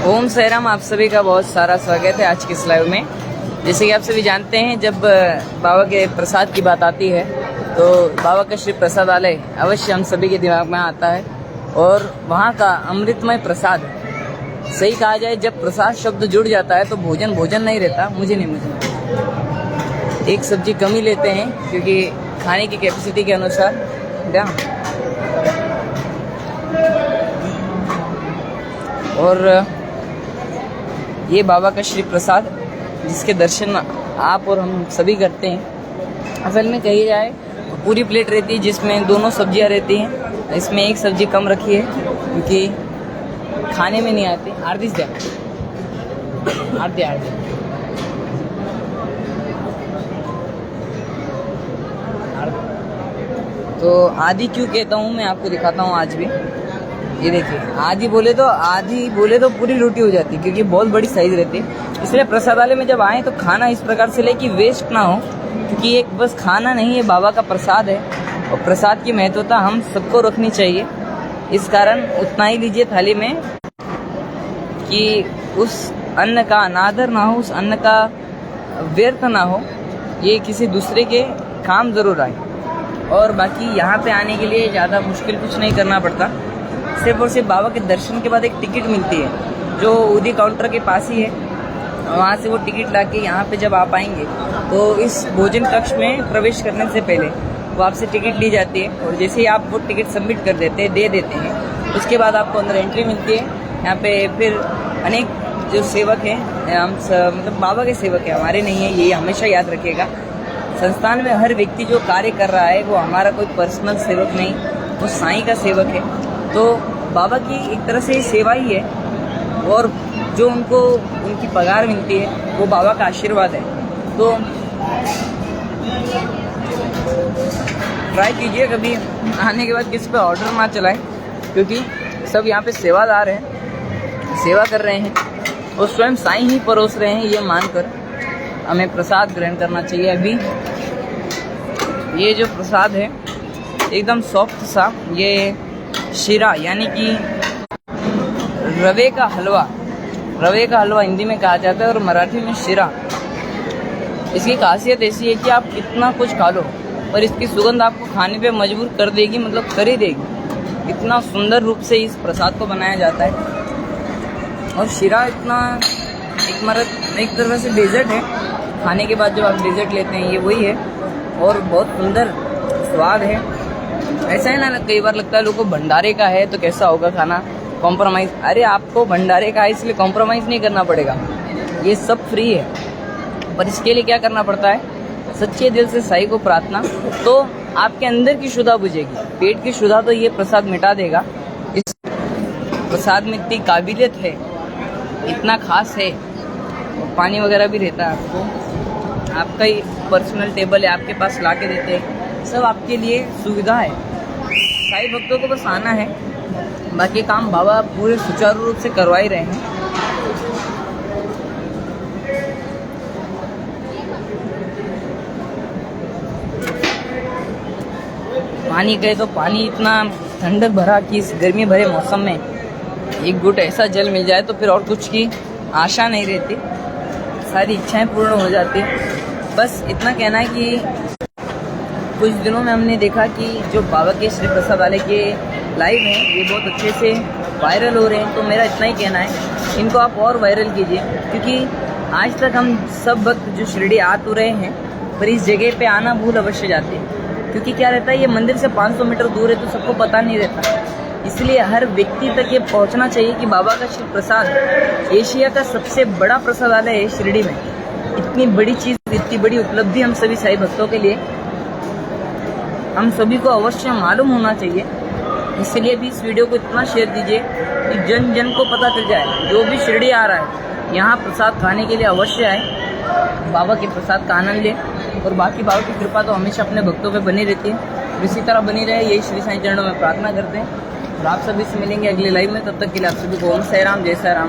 ओम साई राम। आप सभी का बहुत सारा स्वागत है आज की इस लाइव में। जैसे कि आप सभी जानते हैं, जब बाबा के प्रसाद की बात आती है तो बाबा का श्री प्रसादालय अवश्य हम सभी के दिमाग में आता है। और वहाँ का अमृतमय प्रसाद, सही कहा जाए, जब प्रसाद शब्द जुड़ जाता है तो भोजन भोजन नहीं रहता। मुझे एक सब्जी कम ही लेते हैं क्योंकि खाने की कैपेसिटी के अनुसार। और ये बाबा का श्री प्रसाद जिसके दर्शन आप और हम सभी करते हैं। असल में कही जाए तो पूरी प्लेट रहती है जिसमें दोनों सब्जियां रहती हैं। इसमें एक सब्जी कम रखी है क्योंकि खाने में नहीं आती। आरती तो आधी क्यों कहता हूँ मैं आपको दिखाता हूँ आज भी। ये देखिए, आधी बोले तो पूरी रोटी हो जाती है क्योंकि बहुत बड़ी साइज रहती है। इसलिए प्रसादालय में जब आए तो खाना इस प्रकार से ले कि वेस्ट ना हो, क्योंकि एक बस खाना नहीं है, बाबा का प्रसाद है और प्रसाद की महत्वता हम सबको रखनी चाहिए। इस कारण उतना ही लीजिए थाली में कि उस अन्न का अनादर ना हो, उस अन्न का व्यर्थ ना हो, ये किसी दूसरे के काम जरूर आए। और बाकी यहाँ पे आने के लिए ज़्यादा मुश्किल कुछ नहीं करना पड़ता। सिर्फ और सिर्फ बाबा के दर्शन के बाद एक टिकट मिलती है जो उदी काउंटर के पास ही है। वहाँ से वो टिकट लाके यहाँ पे जब आप आएंगे तो इस भोजन कक्ष में प्रवेश करने से पहले वो आपसे टिकट ली जाती है। और जैसे ही आप वो टिकट सबमिट कर दे देते हैं, उसके बाद आपको अंदर एंट्री मिलती है। यहाँ पे फिर अनेक जो सेवक हैं, हम मतलब बाबा के सेवक हैं, हमारे नहीं है, ये हमेशा याद रखिएगा। संस्थान में हर व्यक्ति जो कार्य कर रहा है वो हमारा कोई पर्सनल सेवक नहीं, वो साईं का सेवक है। तो बाबा की एक तरह से सेवा ही है और जो उनको उनकी पगार मिलती है वो बाबा का आशीर्वाद है। तो ट्राई कीजिए कभी आने के बाद किसी पे ऑर्डर ना चलाएं, क्योंकि सब यहाँ पे सेवादार हैं, सेवा कर रहे हैं और स्वयं साईं ही परोस रहे हैं। ये मानकर हमें प्रसाद ग्रहण करना चाहिए। अभी ये जो प्रसाद है एकदम सॉफ्ट सा, ये शीरा यानी कि रवे का हलवा हिंदी में कहा जाता है और मराठी में शिरा। इसकी खासियत ऐसी है कि आप कितना कुछ खा लो पर इसकी सुगंध आपको खाने पे मजबूर कर देगी, मतलब कर ही देगी। इतना सुंदर रूप से इस प्रसाद को बनाया जाता है। और शिरा इतना एक तरह से डेजर्ट है। खाने के बाद जब आप डेजर्ट लेते हैं, ये वही है और बहुत सुंदर स्वाद है। ऐसा है ना, कई बार लगता है लोगों को भंडारे का है तो कैसा होगा खाना, कॉम्प्रोमाइज़। अरे आपको भंडारे का है इसलिए कॉम्प्रोमाइज़ नहीं करना पड़ेगा, ये सब फ्री है। पर इसके लिए क्या करना पड़ता है, सच्चे दिल से साईं को प्रार्थना, तो आपके अंदर की शुदा बुझेगी। पेट की शुदा तो ये प्रसाद मिटा देगा। इस प्रसाद में इतनी काबिलियत है, इतना खास है। पानी वगैरह भी रहता है, आपको आपका ही पर्सनल टेबल है, आपके पास ला के देते हैं। सब आपके लिए सुविधा है। साईं भक्तों को बस आना है, बाकी काम बाबा पूरे सुचारू रूप से करवा ही रहे हैं। पानी गए तो पानी इतना ठंडक भरा कि इस गर्मी भरे मौसम में एक घुट ऐसा जल मिल जाए तो फिर और कुछ की आशा नहीं रहती, सारी इच्छाएं पूर्ण हो जाती। बस इतना कहना है कि कुछ दिनों में हमने देखा कि जो बाबा के श्री प्रसादालय के लाइव हैं ये बहुत अच्छे से वायरल हो रहे हैं। तो मेरा इतना ही कहना है, इनको आप और वायरल कीजिए, क्योंकि आज तक हम सब भक्त जो शिरडी आ तो रहे हैं पर इस जगह पे आना भूल अवश्य जाते हैं। क्योंकि क्या रहता है, ये मंदिर से 500 मीटर दूर है तो सबको पता नहीं रहता। इसलिए हर व्यक्ति तक ये पहुंचना चाहिए कि बाबा का श्री प्रसाद एशिया का सबसे बड़ा प्रसादालय है शिरडी में। इतनी बड़ी चीज़, इतनी बड़ी उपलब्धि हम सभी साईं भक्तों के लिए, हम सभी को अवश्य मालूम होना चाहिए। इसलिए भी इस वीडियो को इतना शेयर दीजिए कि जन जन को पता चल जाए। जो भी शिरडी आ रहा है यहाँ प्रसाद खाने के लिए अवश्य आए, बाबा के प्रसाद का आनंद लें। और बाकी बाबा की कृपा तो हमेशा अपने भक्तों पे बनी रहती है, इसी तरह बनी रहे, यही श्री साईं चरणों में प्रार्थना करते हैं। और आप सभी से मिलेंगे अगले लाइव में। तब तक के लिए आप सभी को ओम साई राम, जय साई राम।